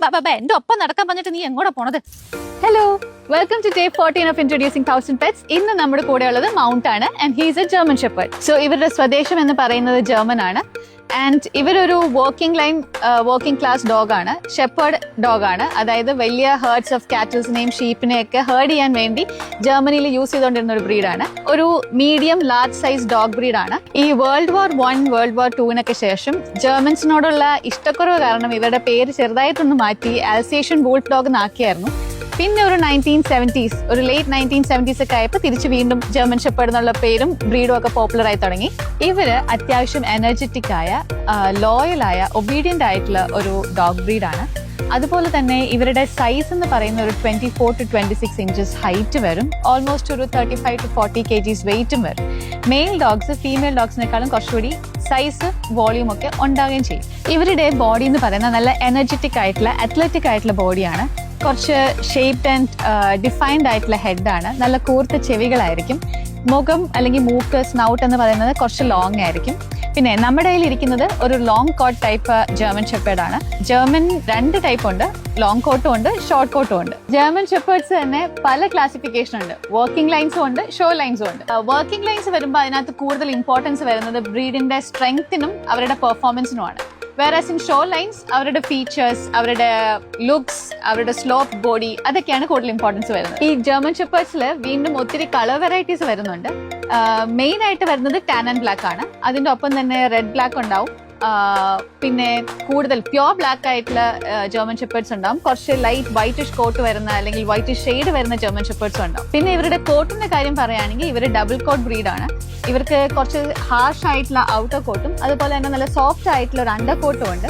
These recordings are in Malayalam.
എന്റെ ഒപ്പം നടക്കാൻ പറഞ്ഞിട്ട് നീ എങ്ങോട്ടാ പോണത്? Hello, welcome to day 14 of introducing 1000 pets. ഇന്ന് നമ്മുടെ കൂടെ ഉള്ളത് മൗണ്ട് ആണ് and he's a German shepherd. So ഇവരുടെ സ്വദേശം എന്ന് പറയുന്നത് ജർമ്മൻ ആണ്. ആൻഡ് ഇവരൊരു വർക്കിംഗ് ക്ലാസ് ഡോഗ് ആണ്, ഷെപ്പേർഡ് ഡോഗ് ആണ്. അതായത് വലിയ ഹേർഡ്സ് ഓഫ് കാറ്റൽസിനെയും ഷീപ്പിനെയൊക്കെ ഹേർഡ് ചെയ്യാൻ വേണ്ടി ജർമ്മനിയിൽ യൂസ് ചെയ്തുകൊണ്ടിരുന്ന ഒരു ബ്രീഡാണ്. ഒരു മീഡിയം ലാർജ് സൈസ് ഡോഗ് ബ്രീഡാണ്. ഈ വേൾഡ് വാർ 1 വേൾഡ് വാർ 2 ശേഷം ജർമ്മൻസിനോടുള്ള ഇഷ്ടക്കുറവ് കാരണം ഇവരുടെ പേര് ചെറുതായിട്ടൊന്ന് മാറ്റി അൽസേഷ്യൻ വൂൾഫ് ഡോഗ് എന്നാക്കിയായിരുന്നു. പിന്നെ ഒരു 1970s, ഒരു ലേറ്റ് 1970s ഒക്കെ ആയപ്പോൾ തിരിച്ച് വീണ്ടും ജർമ്മൻ ഷെപ്പേർഡ് എന്നുള്ള പേരും ബ്രീഡും ഒക്കെ പോപ്പുലർ ആയി തുടങ്ങി. ഇവര് അത്യാവശ്യം എനർജറ്റിക് ആയ, ലോയലായ, ഒബീഡിയന്റ് ആയിട്ടുള്ള ഒരു ഡോഗ് ബ്രീഡാണ്. അതുപോലെ തന്നെ ഇവരുടെ സൈസ് എന്ന് പറയുന്ന ഒരു 24 to 26 inches ഹൈറ്റ് വരും. ഓൾമോസ്റ്റ് ഒരു 35 to 40 kgs വെയിറ്റും വരും. മെയിൽ ഡോഗ്സ് ഫീമെയിൽ ഡോഗ്സിനേക്കാളും കുറച്ചുകൂടി സൈസ്, വോളിയൂം ഒക്കെ ഉണ്ടാവുകയും ചെയ്യും. ഇവരുടെ ബോഡി എന്ന് പറയുന്നത് നല്ല എനർജറ്റിക് ആയിട്ടുള്ള, അത്ലറ്റിക് ആയിട്ടുള്ള ബോഡിയാണ്. കുറച്ച് ഷേപ്ഡ് ആൻഡ് ഡിഫൈൻഡ് ആയിട്ടുള്ള ഹെഡാണ്. നല്ല കൂർത്ത ചെവികളായിരിക്കും. മുഖം അല്ലെങ്കിൽ മൂക്ക്, സ്നൗട്ട് എന്ന് പറയുന്നത് കുറച്ച് ലോങ് ആയിരിക്കും. പിന്നെ നമ്മുടെ കയ്യിൽ ഇരിക്കുന്നത് ഒരു long coat type German shepherd ആണ്. ജർമ്മൻ 2 ടൈപ്പ് ഉണ്ട്, ലോങ് കോട്ടും ഉണ്ട്, ഷോർട്ട് കോട്ടും ഉണ്ട്. ജർമ്മൻ ഷെപ്പേർഡ്സ് തന്നെ പല ക്ലാസിഫിക്കേഷൻ ഉണ്ട്. വർക്കിംഗ് ലൈൻസും ഉണ്ട്, ഷോ ലൈൻസും ഉണ്ട്. വർക്കിംഗ് ലൈൻസ് വരുമ്പോൾ അതിനകത്ത് കൂടുതൽ ഇമ്പോർട്ടൻസ് വരുന്നത് ബ്രീഡിന്റെ സ്ട്രെങ്ത്തിനും അവരുടെ പെർഫോമൻസിനുമാണ്. വേറാസ് ഇൻ ഷോ ലൈൻസ് അവരുടെ ഫീച്ചേഴ്സ്, അവരുടെ ലുക്സ്, അവരുടെ സ്ലോപ്പ് ബോഡി, അതൊക്കെയാണ് കൂടുതൽ ഇമ്പോർട്ടൻസ് വരുന്നത്. ഈ ജർമ്മൻ ഷെപ്പേർഡ്സിൽ വീണ്ടും ഒത്തിരി കളർ വെറൈറ്റീസ് വരുന്നുണ്ട്. മെയിൻ ആയിട്ട് വരുന്നത് ടാൻ ആൻഡ് ബ്ലാക്ക് ആണ്. അതിന്റെ ഒപ്പം തന്നെ റെഡ് ബ്ലാക്ക് ഉണ്ടാവും. പിന്നെ കൂടുതൽ പ്യോർ ബ്ലാക്ക് ആയിട്ടുള്ള ജർമ്മൻ ഷെപ്പേർഡ്സ് ഉണ്ടാവും. കുറച്ച് ലൈറ്റ് വൈറ്റിഷ് കോട്ട് വരുന്ന അല്ലെങ്കിൽ വൈറ്റിഷ് ഷെയ്ഡ് വരുന്ന ജർമ്മൻ ഷെപ്പേർഡ്സ് ഉണ്ടാവും. പിന്നെ ഇവരുടെ കോട്ടിന്റെ കാര്യം പറയുകയാണെങ്കിൽ ഇവർ ഡബിൾ കോട്ട് ബ്രീഡാണ്. ഇവർക്ക് കുറച്ച് ഹാർഷ് ആയിട്ടുള്ള ഔട്ടർ കോട്ടും അതുപോലെ തന്നെ നല്ല സോഫ്റ്റ് ആയിട്ടുള്ള ഒരു അണ്ടർ കോട്ടും ഉണ്ട്.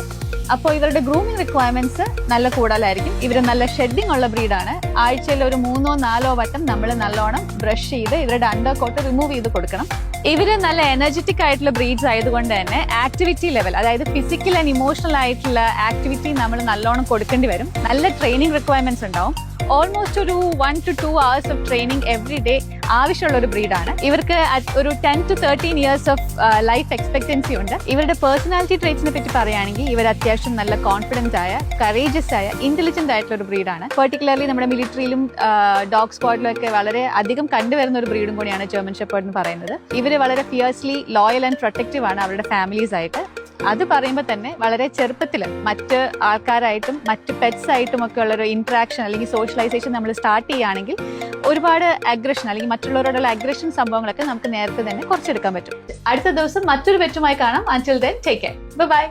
അപ്പോൾ ഇവരുടെ ഗ്രൂമിംഗ് റിക്വയർമെന്റ്സ് നല്ല കൂടുതലായിരിക്കും. ഇവർ നല്ല ഷെഡിങ് ഉള്ള ബ്രീഡാണ്. ആഴ്ചയിൽ ഒരു 3-4 വട്ടം നമ്മൾ നല്ലോണം ബ്രഷ് ചെയ്ത് ഇവരുടെ അണ്ടർ കോട്ട് റിമൂവ് ചെയ്ത് കൊടുക്കണം. ഇവര് നല്ല എനർജറ്റിക് ആയിട്ടുള്ള ബ്രീഡ്സ് ആയതുകൊണ്ട് തന്നെ ആക്ടിവിറ്റി ലെവൽ, അതായത് ഫിസിക്കൽ ആൻഡ് ഇമോഷണൽ ആയിട്ടുള്ള ആക്ടിവിറ്റി നമ്മൾ നല്ലോണം കൊടുക്കേണ്ടി വരും. നല്ല ട്രെയിനിങ് റിക്വയർമെന്റ്സ് ഉണ്ടാവും. ഓൾമോസ്റ്റ് ഒരു 1 to 2 hours of training every day ആവശ്യമുള്ള ഒരു ബ്രീഡാണ്. ഇവർക്ക് ഒരു 10 to 13 years of life expectancy ഉണ്ട്. ഇവരുടെ പേഴ്സണാലിറ്റി ട്രേറ്റ്സിനെ പറ്റി പറയുകയാണെങ്കിൽ ഇവർ അത്യാവശ്യം നല്ല കോൺഫിഡന്റ് ആയ, കറേജസ് ആയ, ഇന്റലിജന്റ് ആയിട്ടുള്ള ഒരു ബ്രീഡാണ്. പെർട്ടിക്കുലർലി നമ്മുടെ മിലിറ്ററിയിലും ഡോഗ് സ്ക്വാഡിലും ഒക്കെ വളരെ അധികം കണ്ടുവരുന്ന ഒരു ബ്രീഡും കൂടിയാണ് ജർമ്മൻ ഷെപ്പേർഡ് എന്ന് പറയുന്നത്. ഇവര് വളരെ ഫിയേഴ്സ്ലി ലോയൽ ആൻഡ് പ്രൊട്ടക്റ്റീവ് ആണ് അവരുടെ ഫാമിലീസ് ആയിട്ട്. അത് പറയുമ്പോൾ തന്നെ വളരെ ചെറുപ്പത്തിൽ മറ്റ് ആൾക്കാരായിട്ടും മറ്റ് പെറ്റ്സ് ആയിട്ടും ഒക്കെ ഉള്ളൊരു ഇന്ററാക്ഷൻ അല്ലെങ്കിൽ സോഷ്യലൈസേഷൻ നമ്മൾ സ്റ്റാർട്ട് ചെയ്യുകയാണെങ്കിൽ ഒരുപാട് അഗ്രഷൻ അല്ലെങ്കിൽ മറ്റുള്ളവരോടുള്ള അഗ്രഷൻ സംഭവങ്ങളൊക്കെ നമുക്ക് നേരത്തെ തന്നെ കുറച്ചെടുക്കാൻ പറ്റും. അടുത്ത ദിവസം മറ്റൊരു പെറ്റുമായി കാണാം. അൻടിൽ ദെൻ ടേക്ക് കെയർ. ബൈ.